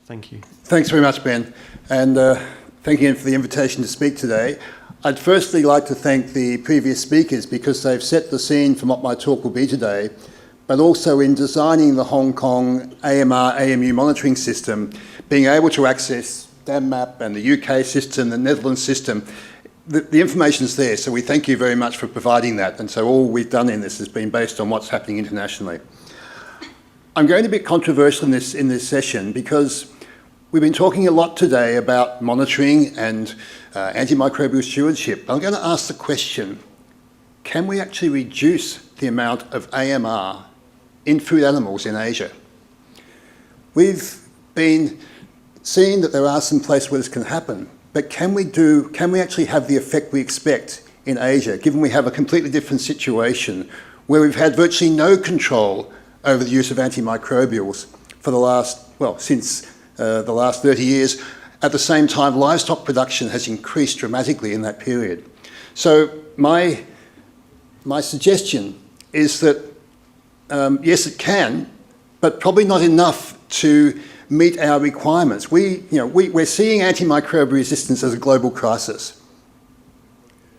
Thank you. Thanks very much, Ben, and thank you for the invitation to speak today. I'd firstly like to thank the previous speakers because they've set the scene for what my talk will be today, but also in designing the Hong Kong AMR-AMU monitoring system, being able to access DAMMAP and the UK system, the Netherlands system, the information's there, so we thank you very much for providing that. And so all we've done in this has been based on what's happening internationally. I'm going to be controversial in this session because we've been talking a lot today about monitoring and antimicrobial stewardship. I'm going to ask the question, can we actually reduce the amount of AMR in food animals in Asia? We've been seeing that there are some places where this can happen, but can we actually have the effect we expect in Asia, given we have a completely different situation where we've had virtually no control over the use of antimicrobials for the last, well, since the last 30 years. At the same time, livestock production has increased dramatically in that period. So my suggestion is that, yes, it can, but probably not enough to meet our requirements. We're seeing antimicrobial resistance as a global crisis.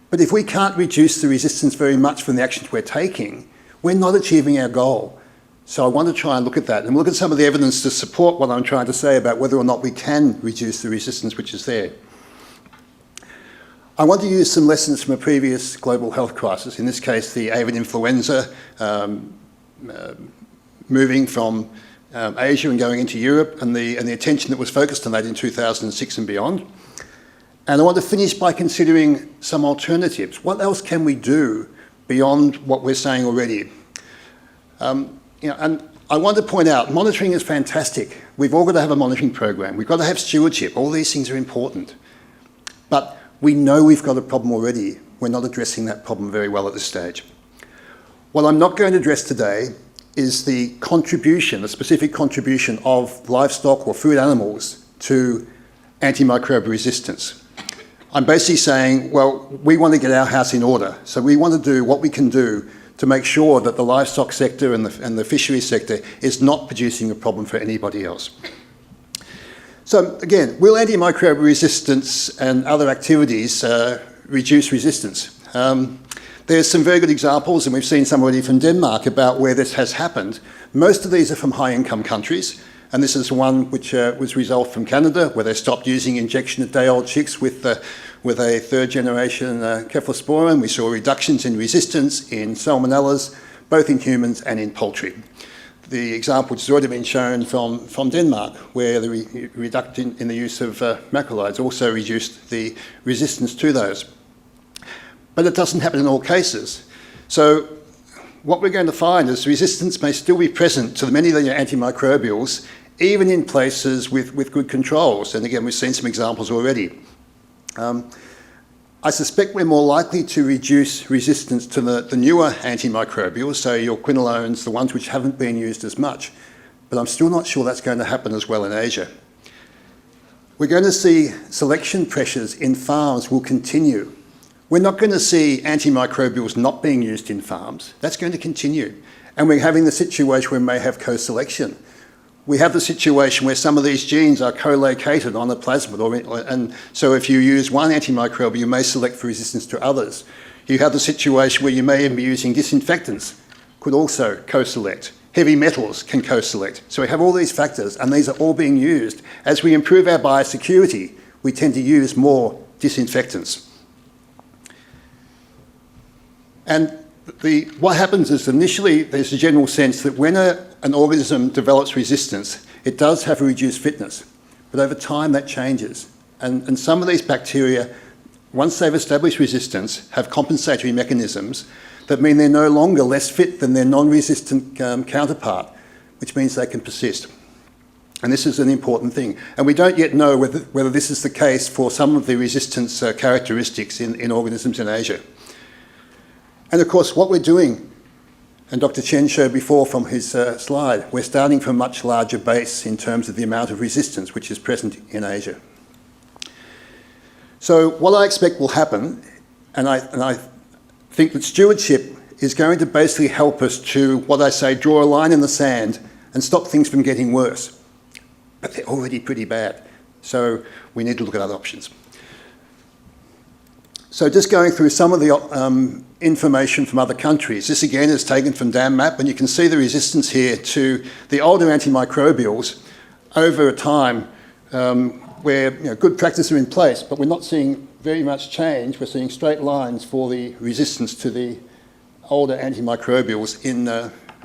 But if we can't reduce the resistance very much from the actions we're taking, we're not achieving our goal. So I want to try and look at that and look at some of the evidence to support what I'm trying to say about whether or not we can reduce the resistance which is there. I want to use some lessons from a previous global health crisis, in this case the avian influenza, moving from Asia and going into Europe, and the attention that was focused on that in 2006 and beyond. And I want to finish by considering some alternatives. What else can we do beyond what we're saying already? And I want to point out, monitoring is fantastic. We've all got to have a monitoring program. We've got to have stewardship. All these things are important. But we know we've got a problem already. We're not addressing that problem very well at this stage. What I'm not going to address today is the contribution, the specific contribution of livestock or food animals to antimicrobial resistance. I'm basically saying, well, we want to get our house in order. So we want to do what we can do to make sure that the livestock sector and the fisheries sector is not producing a problem for anybody else. So again, will antimicrobial resistance and other activities reduce resistance? There's some very good examples, and we've seen some already from Denmark about where this has happened. Most of these are from high-income countries, and this is one which was resolved from Canada, where they stopped using injection of day-old chicks with a third-generation cephalosporin. We saw reductions in resistance in salmonellas, both in humans and in poultry. The example which has already been shown from Denmark, where the reduction in the use of macrolides also reduced the resistance to those. But it doesn't happen in all cases. So what we're going to find is resistance may still be present to many of the antimicrobials, even in places with good controls. And again, we've seen some examples already. I suspect we're more likely to reduce resistance to the newer antimicrobials, so your quinolones, the ones which haven't been used as much. But I'm still not sure that's going to happen as well in Asia. We're going to see selection pressures in farms will continue. We're not going to see antimicrobials not being used in farms. That's going to continue. And we're having the situation where we may have co-selection. We have the situation where some of these genes are co-located on a plasmid, and so if you use one antimicrobial, you may select for resistance to others. You have the situation where you may be using disinfectants, could also co-select. Heavy metals can co-select. So we have all these factors, and these are all being used. As we improve our biosecurity, we tend to use more disinfectants. And what happens is initially there's a general sense that when an organism develops resistance, it does have a reduced fitness. But over time that changes. And some of these bacteria, once they've established resistance, have compensatory mechanisms that mean they're no longer less fit than their non-resistant counterpart, which means they can persist. And this is an important thing. And we don't yet know whether this is the case for some of the resistance characteristics in organisms in Asia. And of course, what we're doing, and Dr. Chen showed before from his slide, we're starting from a much larger base in terms of the amount of resistance which is present in Asia. So what I expect will happen, and I think that stewardship is going to basically help us to, what I say, draw a line in the sand and stop things from getting worse. but they're already pretty bad. So we need to look at other options. So just going through some of the information from other countries. This again is taken from DAMMAP, and you can see the resistance here to the older antimicrobials over a time where good practices are in place, but we're not seeing very much change. We're seeing straight lines for the resistance to the older antimicrobials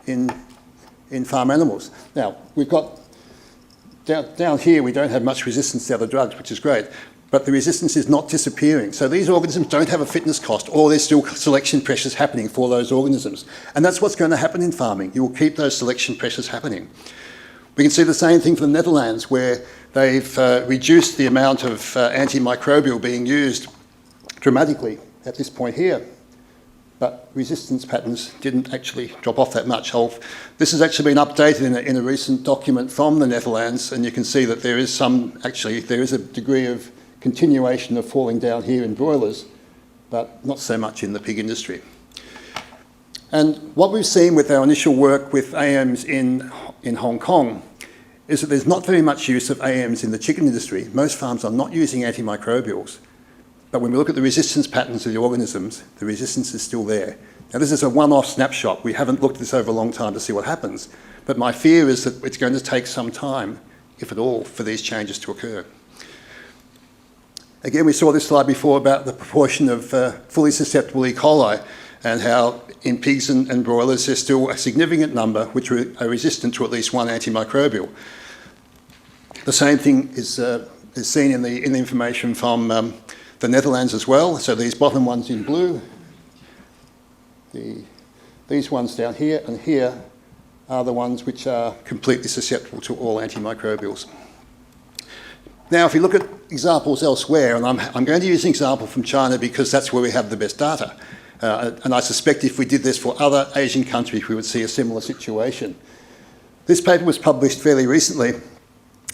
in farm animals. Now, we've got down here, we don't have much resistance to other drugs, which is great, but the resistance is not disappearing. So these organisms don't have a fitness cost, or there's still selection pressures happening for those organisms. And that's what's going to happen in farming. You will keep those selection pressures happening. We can see the same thing for the Netherlands, where they've reduced the amount of antimicrobial being used dramatically at this point here. But resistance patterns didn't actually drop off that much. This has actually been updated in a recent document from the Netherlands, and you can see that there is a degree of continuation of falling down here in broilers, but not so much in the pig industry. And what we've seen with our initial work with AMs in Hong Kong is that there's not very much use of AMs in the chicken industry. Most farms are not using antimicrobials. But when we look at the resistance patterns of the organisms, the resistance is still there. Now, this is a one-off snapshot. We haven't looked at this over a long time to see what happens. But my fear is that it's going to take some time, if at all, for these changes to occur. Again, we saw this slide before about the proportion of fully susceptible E. coli and how in pigs and broilers there's still a significant number which are resistant to at least one antimicrobial. The same thing is seen in the information from the Netherlands as well. So these bottom ones in blue, these ones down here and here are the ones which are completely susceptible to all antimicrobials. Now, if you look at examples elsewhere, and I'm going to use an example from China because that's where we have the best data. And I suspect if we did this for other Asian countries, we would see a similar situation. This paper was published fairly recently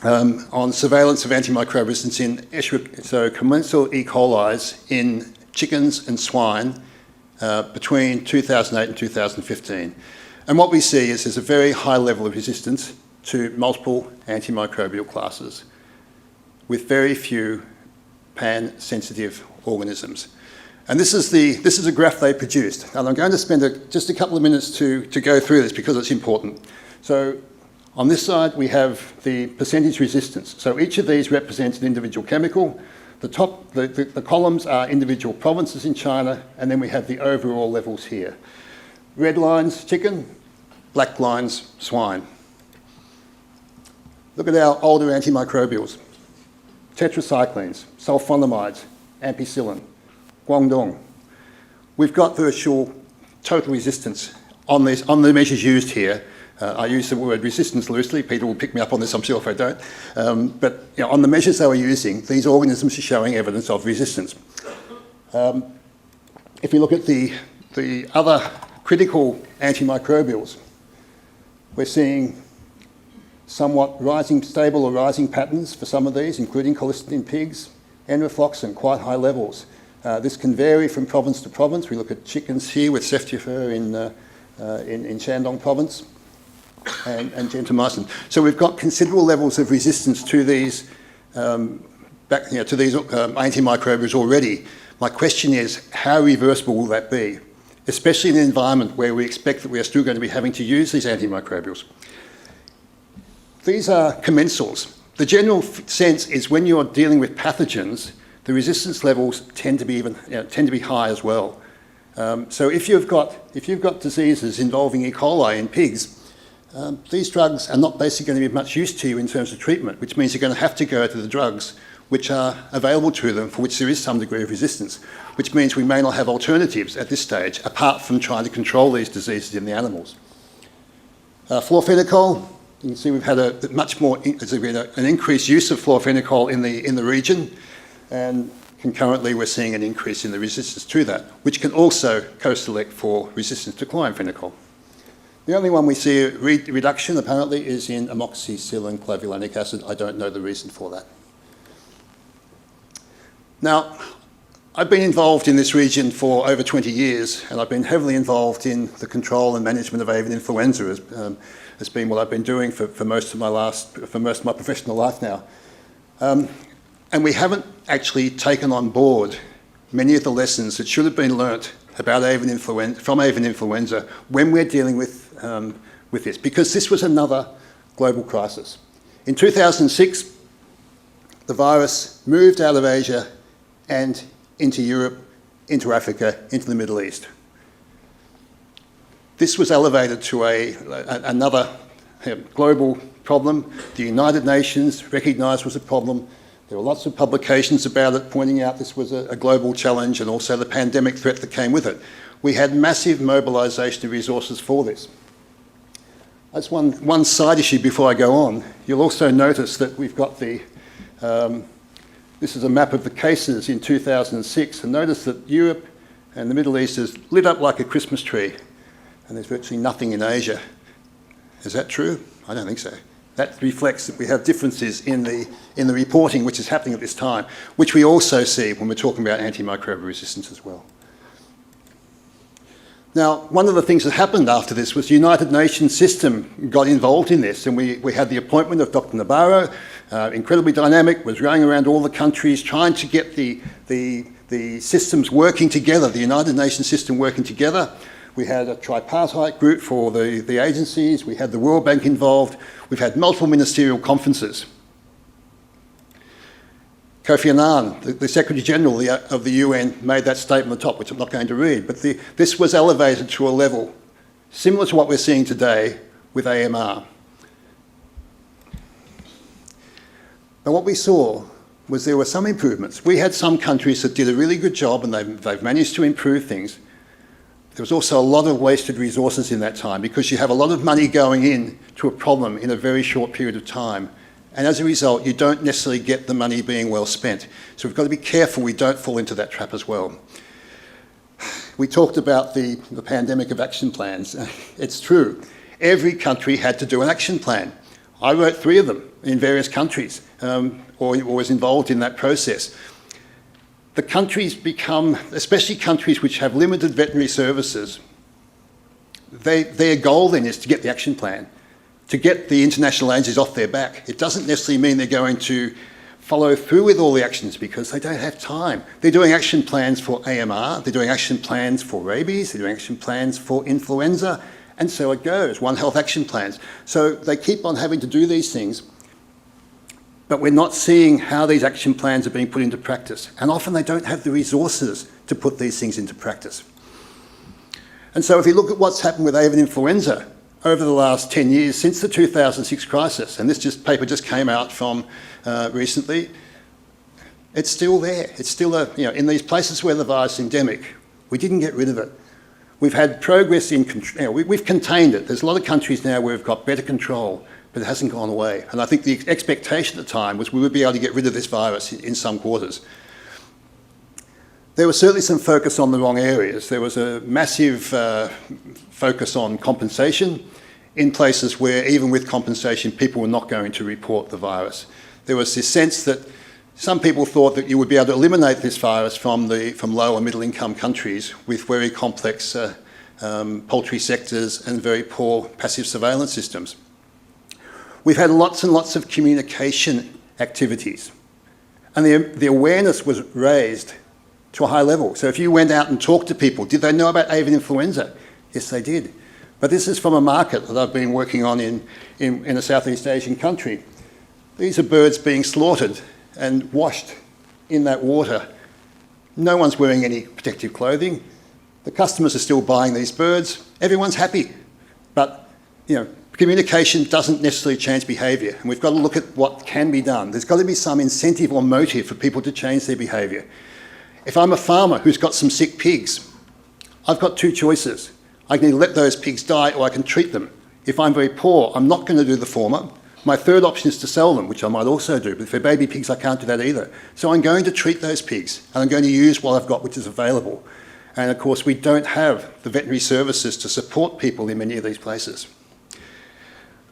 on surveillance of antimicrobial resistance in commensal E. coli's in chickens and swine between 2008 and 2015. And what we see is there's a very high level of resistance to multiple antimicrobial classes with very few pan-sensitive organisms. And this is a graph they produced. And I'm going to spend just a couple of minutes to go through this because it's important. So on this side, we have the percentage resistance. So each of these represents an individual chemical. The columns are individual provinces in China, and then we have the overall levels here. Red lines, chicken, black lines, swine. Look at our older antimicrobials. Tetracyclines, sulfonamides, ampicillin, Guangdong. We've got virtual total resistance on the measures used here. I use the word resistance loosely. Peter will pick me up on this, I'm sure, if I don't. But on the measures they were using, these organisms are showing evidence of resistance. If you look at the other critical antimicrobials, we're seeing somewhat stable or rising patterns for some of these, including colistin in pigs, enrofloxacin, quite high levels. This can vary from province to province. We look at chickens here with ceftiofur in Shandong province and gentamicin. So we've got considerable levels of resistance to these antimicrobials already. My question is, how reversible will that be, especially in an environment where we expect that we are still going to be having to use these antimicrobials? These are commensals. The general sense is when you're dealing with pathogens, the resistance levels tend to be high as well. So if you've got diseases involving E. coli in pigs, these drugs are not basically going to be of much use to you in terms of treatment, which means you're going to have to go to the drugs which are available to them, for which there is some degree of resistance, which means we may not have alternatives at this stage, apart from trying to control these diseases in the animals. Fluorphenicol, you can see we've had an increased use of fluorphenicol in the region, and concurrently we're seeing an increase in the resistance to that, which can also co-select for resistance to chloramphenicol. The only one we see a reduction apparently is in amoxicillin clavulanic acid. I don't know the reason for that. Now, I've been involved in this region for over 20 years, and I've been heavily involved in the control and management of avian influenza. Has been what I've been doing for most of my professional life now. And we haven't actually taken on board many of the lessons that should have been learnt about from avian influenza when we're dealing with this, because this was another global crisis. In 2006, the virus moved out of Asia and into Europe, into Africa, into the Middle East. This was elevated to another global problem. The United Nations recognised was a problem. There were lots of publications about it pointing out this was a global challenge, and also the pandemic threat that came with it. We had massive mobilisation of resources for this. That's one side issue before I go on. You'll also notice that we've got this is a map of the cases in 2006, and notice that Europe and the Middle East is lit up like a Christmas tree, and there's virtually nothing in Asia. Is that true? I don't think so. That reflects that we have differences in the reporting which is happening at this time, which we also see when we're talking about antimicrobial resistance as well. Now, one of the things that happened after this was the United Nations system got involved in this, and we had the appointment of Dr. Nabarro, incredibly dynamic, was running around all the countries trying to get the systems working together, the United Nations system working together. We had a tripartite group for the agencies, we had the World Bank involved, we've had multiple ministerial conferences. Kofi Annan, the Secretary General of the UN, made that statement at the top, which I'm not going to read, but this was elevated to a level similar to what we're seeing today with AMR. Now what we saw was there were some improvements. We had some countries that did a really good job, and they've managed to improve things. There was also a lot of wasted resources in that time, because you have a lot of money going in to a problem in a very short period of time. And as a result, you don't necessarily get the money being well spent. So we've got to be careful we don't fall into that trap as well. We talked about the pandemic of action plans. It's true. Every country had to do an action plan. I wrote 3 of them in various countries, or was involved in that process. The countries become, especially countries which have limited veterinary services, their goal then is to get the action plan, to get the international agencies off their back. It doesn't necessarily mean they're going to follow through with all the actions, because they don't have time. They're doing action plans for AMR, they're doing action plans for rabies, they're doing action plans for influenza, and so it goes, One Health action plans. So they keep on having to do these things, but we're not seeing how these action plans are being put into practice. And often they don't have the resources to put these things into practice. And so if you look at what's happened with avian influenza over the last 10 years, since the 2006 crisis, and this paper just came out from recently, it's still there. It's still, in these places where the virus is endemic, we didn't get rid of it. We've had progress in, we've contained it. There's a lot of countries now where we've got better control, but it hasn't gone away. And I think the expectation at the time was we would be able to get rid of this virus in some quarters. There was certainly some focus on the wrong areas. There was a massive focus on compensation in places where, even with compensation, people were not going to report the virus. There was this sense that some people thought that you would be able to eliminate this virus from low and middle income countries with very complex poultry sectors and very poor passive surveillance systems. We've had lots and lots of communication activities, and the awareness was raised to a high level. So if you went out and talked to people, did they know about avian influenza? Yes, they did. But this is from a market that I've been working on in a Southeast Asian country. These are birds being slaughtered and washed in that water. No one's wearing any protective clothing. The customers are still buying these birds. Everyone's happy. But, communication doesn't necessarily change behaviour, and we've got to look at what can be done. There's got to be some incentive or motive for people to change their behaviour. If I'm a farmer who's got some sick pigs, I've got 2 choices. I can either let those pigs die, or I can treat them. If I'm very poor, I'm not going to do the former. My third option is to sell them, which I might also do, but if they're baby pigs, I can't do that either. So I'm going to treat those pigs, and I'm going to use what I've got which is available. And of course, we don't have the veterinary services to support people in many of these places.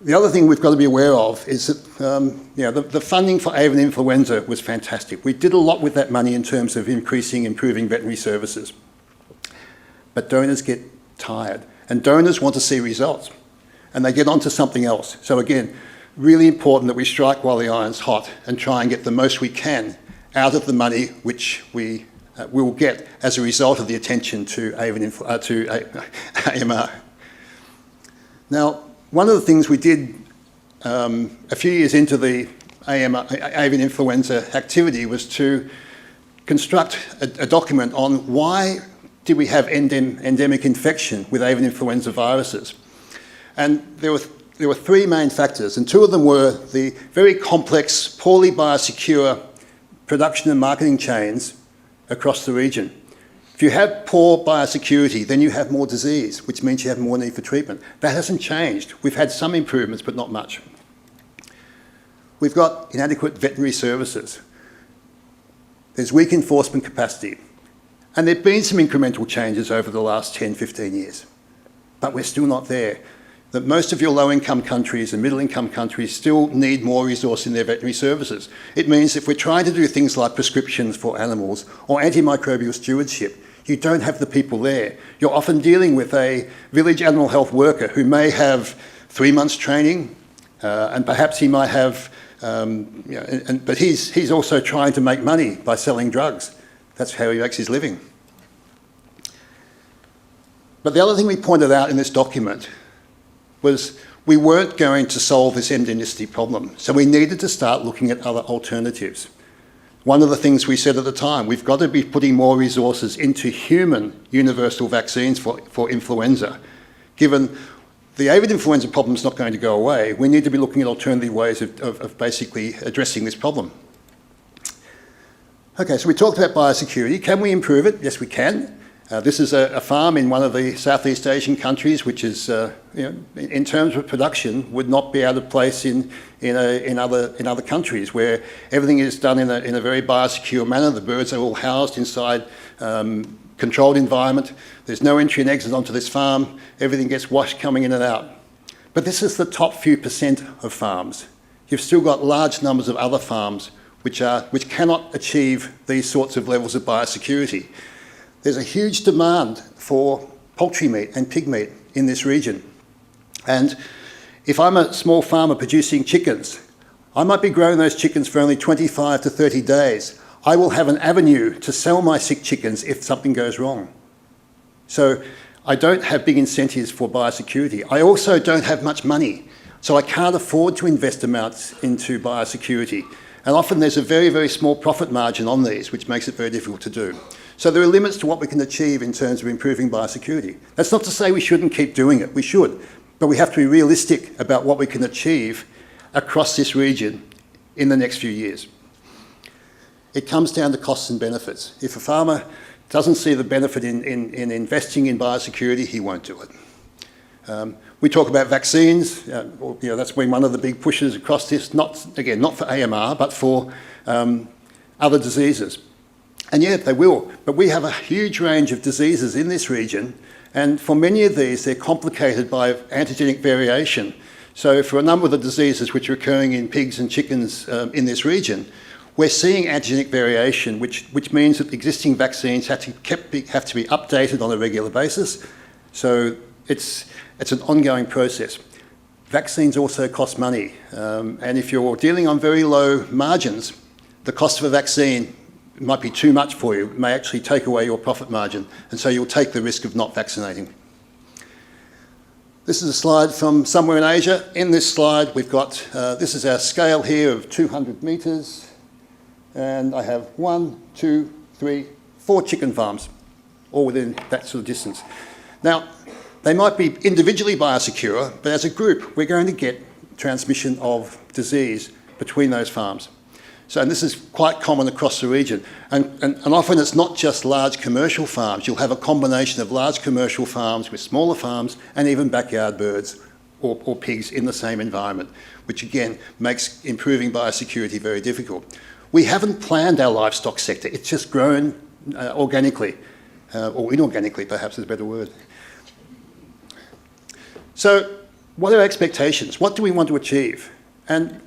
The other thing we've got to be aware of is that the funding for avian influenza was fantastic. We did a lot with that money in terms of improving veterinary services. But donors get tired, and donors want to see results, and they get onto something else. So again, really important that we strike while the iron's hot and try and get the most we can out of the money which we will get as a result of the attention to AMR. Now, one of the things we did a few years into the avian influenza activity was to construct a document on why did we have endemic infection with avian influenza viruses. And there were three main factors, and two of them were the very complex, poorly biosecure production and marketing chains across the region. If you have poor biosecurity, then you have more disease, which means you have more need for treatment. That hasn't changed. We've had some improvements, but not much. We've got inadequate veterinary services. There's weak enforcement capacity. And there have been some incremental changes over the last 10, 15 years. But we're still not there. That most of your low-income countries and middle-income countries still need more resource in their veterinary services. It means if we're trying to do things like prescriptions for animals or antimicrobial stewardship, you don't have the people there. You're often dealing with a village animal health worker who may have 3 months training, and perhaps he might have, but he's also trying to make money by selling drugs. That's how he makes his living. But the other thing we pointed out in this document was we weren't going to solve this endemicity problem, so we needed to start looking at other alternatives. One of the things we said at the time, we've got to be putting more resources into human universal vaccines for influenza. Given the avian influenza problem is not going to go away, we need to be looking at alternative ways of basically addressing this problem. Okay, so we talked about biosecurity. Can we improve it? Yes, we can. This is a farm in one of the Southeast Asian countries, which is, in terms of production, would not be out of place in other countries, where everything is done in a very biosecure manner. The birds are all housed inside controlled environment. There's no entry and exit onto this farm. Everything gets washed coming in and out. But this is the top few percent of farms. You've still got large numbers of other farms which cannot achieve these sorts of levels of biosecurity. There's a huge demand for poultry meat and pig meat in this region. And if I'm a small farmer producing chickens, I might be growing those chickens for only 25 to 30 days. I will have an avenue to sell my sick chickens if something goes wrong. So I don't have big incentives for biosecurity. I also don't have much money, so I can't afford to invest amounts into biosecurity. And often there's a very, very small profit margin on these, which makes it very difficult to do. So there are limits to what we can achieve in terms of improving biosecurity. That's not to say we shouldn't keep doing it. We should. But we have to be realistic about what we can achieve across this region in the next few years. It comes down to costs and benefits. If a farmer doesn't see the benefit in investing in biosecurity, he won't do it. We talk about vaccines. That's been one of the big pushes across this, not for AMR, but for other diseases. And yeah, they will. But we have a huge range of diseases in this region, and for many of these, they're complicated by antigenic variation. So for a number of the diseases which are occurring in pigs and chickens in this region, we're seeing antigenic variation, which means that existing vaccines have to be updated on a regular basis. So it's an ongoing process. Vaccines also cost money, and if you're dealing on very low margins, the cost of a vaccine might be too much for you. It may actually take away your profit margin, and so you'll take the risk of not vaccinating. This is a slide from somewhere in Asia. In this slide, we've got, this is our scale here of 200 metres, and I have 1, 2, 3, 4 chicken farms, all within that sort of distance. Now, they might be individually biosecure, but as a group, we're going to get transmission of disease between those farms. So, and this is quite common across the region. And often it's not just large commercial farms. You'll have a combination of large commercial farms with smaller farms and even backyard birds or pigs in the same environment, which again makes improving biosecurity very difficult. We haven't planned our livestock sector. It's just grown organically, or inorganically perhaps is a better word. So what are our expectations? What do we want to achieve? And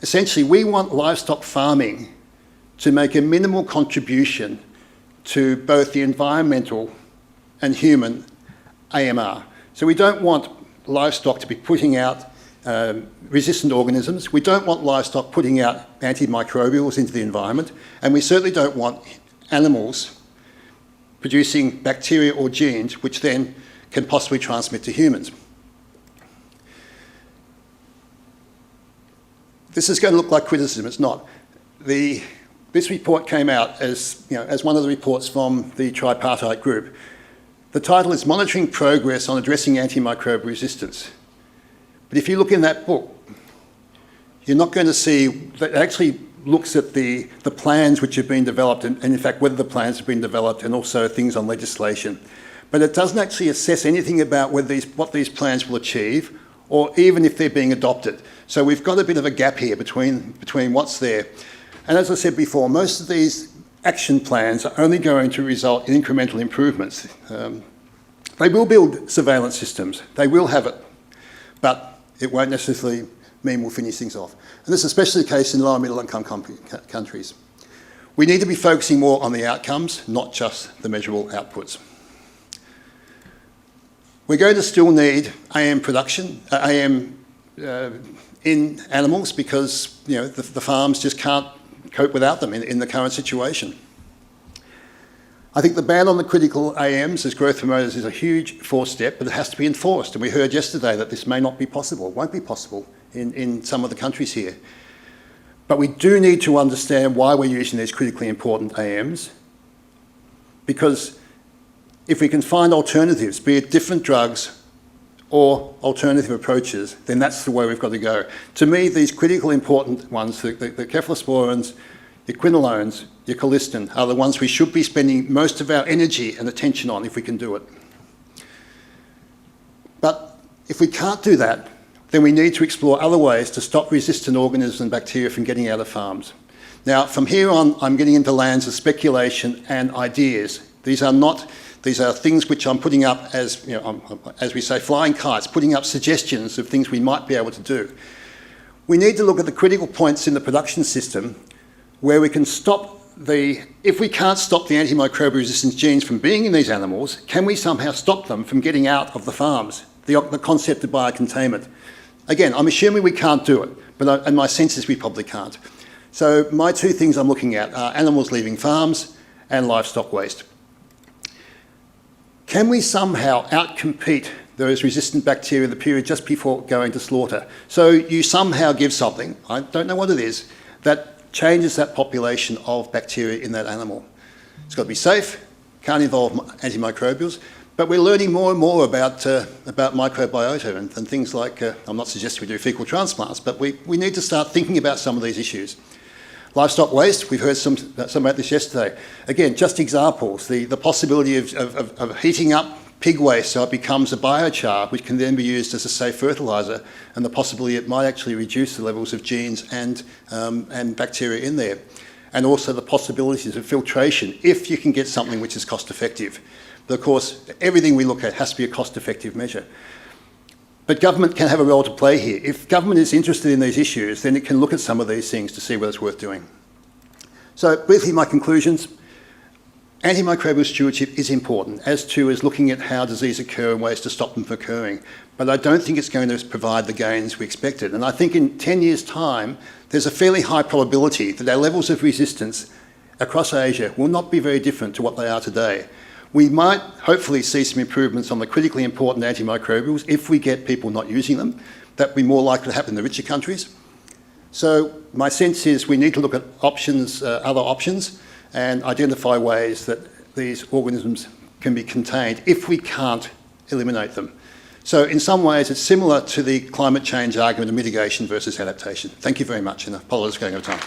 essentially, we want livestock farming to make a minimal contribution to both the environmental and human AMR. So we don't want livestock to be putting out resistant organisms. We don't want livestock putting out antimicrobials into the environment, and we certainly don't want animals producing bacteria or genes which then can possibly transmit to humans. This is going to look like criticism. It's not. This report came out as one of the reports from the tripartite group. The title is Monitoring Progress on Addressing Antimicrobial Resistance. But if you look in that book, you're not going to see that it actually looks at the plans which have been developed and in fact whether the plans have been developed and also things on legislation. But it doesn't actually assess anything about what these plans will achieve or even if they're being adopted. So we've got a bit of a gap here between what's there. And as I said before, most of these action plans are only going to result in incremental improvements. They will build surveillance systems. They will have it. But it won't necessarily mean we'll finish things off. And this is especially the case in low and middle income countries. We need to be focusing more on the outcomes, not just the measurable outputs. We're going to still need AM production, in animals because the farms just can't cope without them in the current situation. I think the ban on the critical AMs as growth promoters is a huge forced step, but it has to be enforced. And we heard yesterday that this may not be possible, won't be possible in some of the countries here. But we do need to understand why we're using these critically important AMs, because if we can find alternatives, be it different drugs or alternative approaches, then that's the way we've got to go. To me, these critical important ones, the cephalosporins, your quinolones, your colistin, are the ones we should be spending most of our energy and attention on if we can do it. But if we can't do that, then we need to explore other ways to stop resistant organisms and bacteria from getting out of farms. Now, from here on, I'm getting into lands of speculation and ideas. These are things which I'm putting up as, as we say, flying kites, putting up suggestions of things we might be able to do. We need to look at the critical points in the production system where we can stop if we can't stop the antimicrobial resistance genes from being in these animals, can we somehow stop them from getting out of the farms? The concept of biocontainment. Again, I'm assuming we can't do it, and my sense is we probably can't. So my two things I'm looking at are animals leaving farms and livestock waste. Can we somehow outcompete those resistant bacteria in the period just before going to slaughter? So you somehow give something, I don't know what it is, that changes that population of bacteria in that animal. It's got to be safe, can't involve antimicrobials, but we're learning more and more about microbiota and things like, I'm not suggesting we do fecal transplants, but we need to start thinking about some of these issues. Livestock waste, we've heard some about this yesterday. Again, just examples, the possibility of heating up pig waste so it becomes a biochar which can then be used as a safe fertiliser, and the possibility it might actually reduce the levels of genes and bacteria in there. And also the possibilities of filtration if you can get something which is cost effective. But of course, everything we look at has to be a cost effective measure. But government can have a role to play here. If government is interested in these issues, then it can look at some of these things to see whether it's worth doing. So briefly, my conclusions. Antimicrobial stewardship is important, as too is looking at how disease occur and ways to stop them from occurring. But I don't think it's going to provide the gains we expected. And I think in 10 years' time, there's a fairly high probability that our levels of resistance across Asia will not be very different to what they are today. We might hopefully see some improvements on the critically important antimicrobials if we get people not using them. That would be more likely to happen in the richer countries. So my sense is we need to look at options, other options, and identify ways that these organisms can be contained if we can't eliminate them. So in some ways it's similar to the climate change argument of mitigation versus adaptation. Thank you very much, and I apologise for going over time.